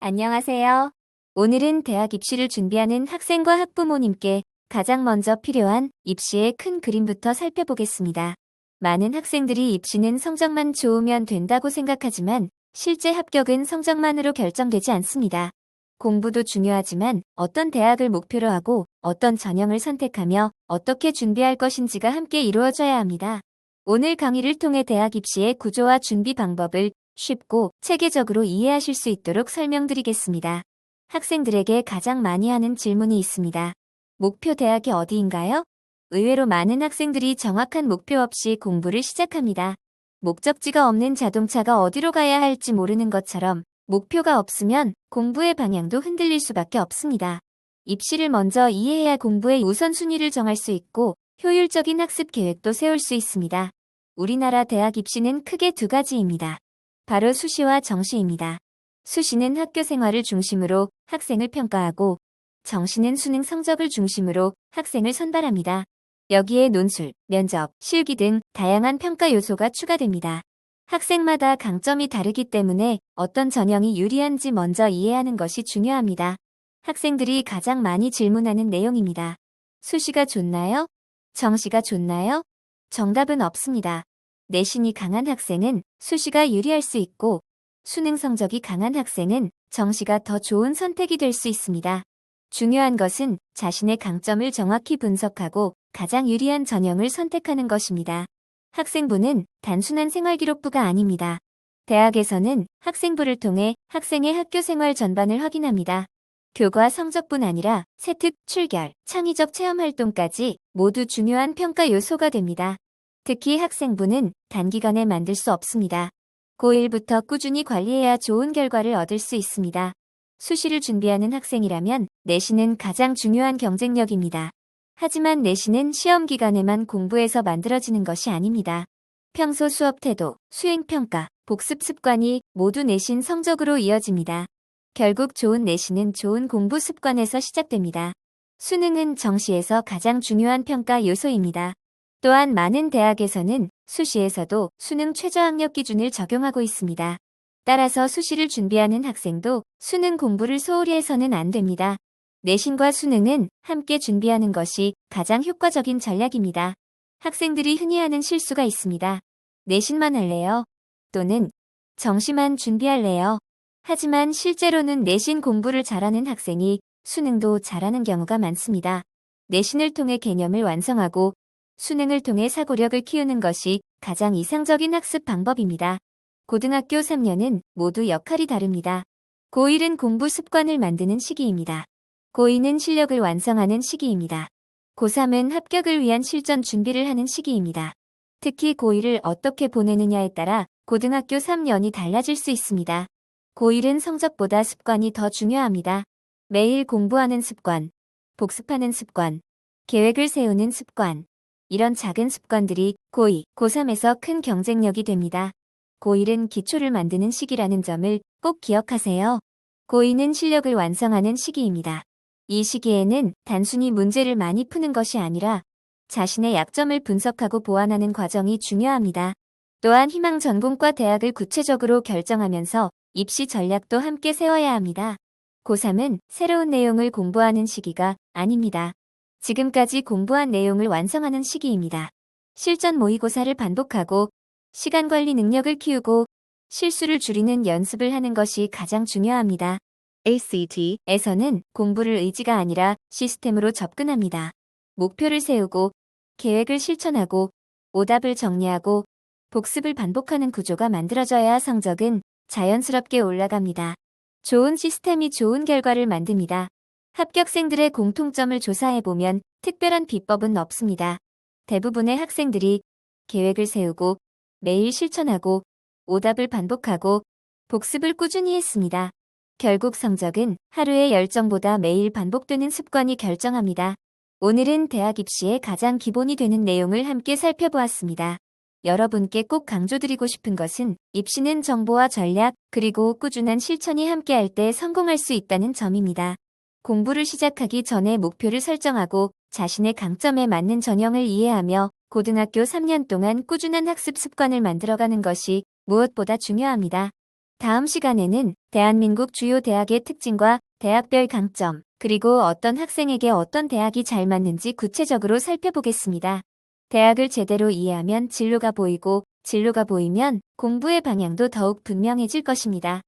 안녕하세요. 오늘은 대학 입시를 준비하는 학생과 학부모님께 가장 먼저 필요한 입시의 큰 그림부터 살펴보겠습니다. 많은 학생들이 입시는 성적만 좋으면 된다고 생각하지만 실제 합격은 성적만으로 결정되지 않습니다. 공부도 중요하지만 어떤 대학을 목표로 하고 어떤 전형을 선택하며 어떻게 준비할 것인지가 함께 이루어져야 합니다. 오늘 강의를 통해 대학 입시의 구조와 준비 방법을 쉽고 체계적으로 이해하실 수 있도록 설명드리겠습니다. 학생들에게 가장 많이 하는 질문이 있습니다. 목표 대학이 어디인가요? 의외로 많은 학생들이 정확한 목표 없이 공부를 시작합니다. 목적지가 없는 자동차가 어디로 가야 할지 모르는 것처럼 목표가 없으면 공부의 방향도 흔들릴 수밖에 없습니다. 입시를 먼저 이해해야 공부의 우선순위를 정할 수 있고 효율적인 학습 계획도 세울 수 있습니다. 우리나라 대학 입시는 크게 두 가지입니다. 바로 수시와 정시입니다. 수시는 학교 생활을 중심으로 학생을 평가하고 정시는 수능 성적을 중심으로 학생을 선발합니다. 여기에 논술, 면접, 실기 등 다양한 평가 요소가 추가됩니다. 학생마다 강점이 다르기 때문에 어떤 전형이 유리한지 먼저 이해하는 것이 중요합니다. 학생들이 가장 많이 질문하는 내용입니다. 수시가 좋나요? 정시가 좋나요? 정답은 없습니다. 내신이 강한 학생은 수시가 유리할 수 있고 수능 성적이 강한 학생은 정시가 더 좋은 선택이 될 수 있습니다. 중요한 것은 자신의 강점을 정확히 분석하고 가장 유리한 전형을 선택하는 것입니다. 학생부는 단순한 생활기록부가 아닙니다. 대학에서는 학생부를 통해 학생의 학교 생활 전반을 확인합니다. 교과 성적뿐 아니라 세특, 출결, 창의적 체험 활동까지 모두 중요한 평가 요소가 됩니다. 특히 학생부는 단기간에 만들 수 없습니다. 고1부터 꾸준히 관리해야 좋은 결과를 얻을 수 있습니다. 수시를 준비하는 학생이라면 내신은 가장 중요한 경쟁력입니다. 하지만 내신은 시험 기간에만 공부해서 만들어지는 것이 아닙니다. 평소 수업 태도, 수행평가, 복습 습관이 모두 내신 성적으로 이어집니다. 결국 좋은 내신은 좋은 공부 습관에서 시작됩니다. 수능은 정시에서 가장 중요한 평가 요소입니다. 또한 많은 대학에서는 수시에서도 수능 최저학력 기준을 적용하고 있습니다. 따라서 수시를 준비하는 학생도 수능 공부를 소홀히 해서는 안 됩니다. 내신과 수능은 함께 준비하는 것이 가장 효과적인 전략입니다. 학생들이 흔히 하는 실수가 있습니다. 내신만 할래요? 또는 정시만 준비할래요? 하지만 실제로는 내신 공부를 잘하는 학생이 수능도 잘하는 경우가 많습니다. 내신을 통해 개념을 완성하고 수능을 통해 사고력을 키우는 것이 가장 이상적인 학습 방법입니다. 고등학교 3년은 모두 역할이 다릅니다. 고1은 공부 습관을 만드는 시기입니다. 고2는 실력을 완성하는 시기입니다. 고3은 합격을 위한 실전 준비를 하는 시기입니다. 특히 고1을 어떻게 보내느냐에 따라 고등학교 3년이 달라질 수 있습니다. 고1은 성적보다 습관이 더 중요합니다. 매일 공부하는 습관, 복습하는 습관, 계획을 세우는 습관. 이런 작은 습관들이 고2, 고3에서 큰 경쟁력이 됩니다. 고1은 기초를 만드는 시기라는 점을 꼭 기억하세요. 고2는 실력을 완성하는 시기입니다. 이 시기에는 단순히 문제를 많이 푸는 것이 아니라 자신의 약점을 분석하고 보완하는 과정이 중요합니다. 또한 희망 전공과 대학을 구체적으로 결정하면서 입시 전략도 함께 세워야 합니다. 고3은 새로운 내용을 공부하는 시기가 아닙니다. 지금까지 공부한 내용을 완성하는 시기입니다. 실전 모의고사를 반복하고 시간 관리 능력을 키우고 실수를 줄이는 연습을 하는 것이 가장 중요합니다. ACT에서는 공부를 의지가 아니라 시스템으로 접근합니다. 목표를 세우고 계획을 실천하고 오답을 정리하고 복습을 반복하는 구조가 만들어져야 성적은 자연스럽게 올라갑니다. 좋은 시스템이 좋은 결과를 만듭니다. 합격생들의 공통점을 조사해보면 특별한 비법은 없습니다. 대부분의 학생들이 계획을 세우고 매일 실천하고 오답을 반복하고 복습을 꾸준히 했습니다. 결국 성적은 하루의 열정보다 매일 반복되는 습관이 결정합니다. 오늘은 대학 입시의 가장 기본이 되는 내용을 함께 살펴보았습니다. 여러분께 꼭 강조드리고 싶은 것은 입시는 정보와 전략 그리고 꾸준한 실천이 함께할 때 성공할 수 있다는 점입니다. 공부를 시작하기 전에 목표를 설정하고 자신의 강점에 맞는 전형을 이해하며 고등학교 3년 동안 꾸준한 학습 습관을 만들어가는 것이 무엇보다 중요합니다. 다음 시간에는 대한민국 주요 대학의 특징과 대학별 강점, 그리고 어떤 학생에게 어떤 대학이 잘 맞는지 구체적으로 살펴보겠습니다. 대학을 제대로 이해하면 진로가 보이고, 진로가 보이면 공부의 방향도 더욱 분명해질 것입니다.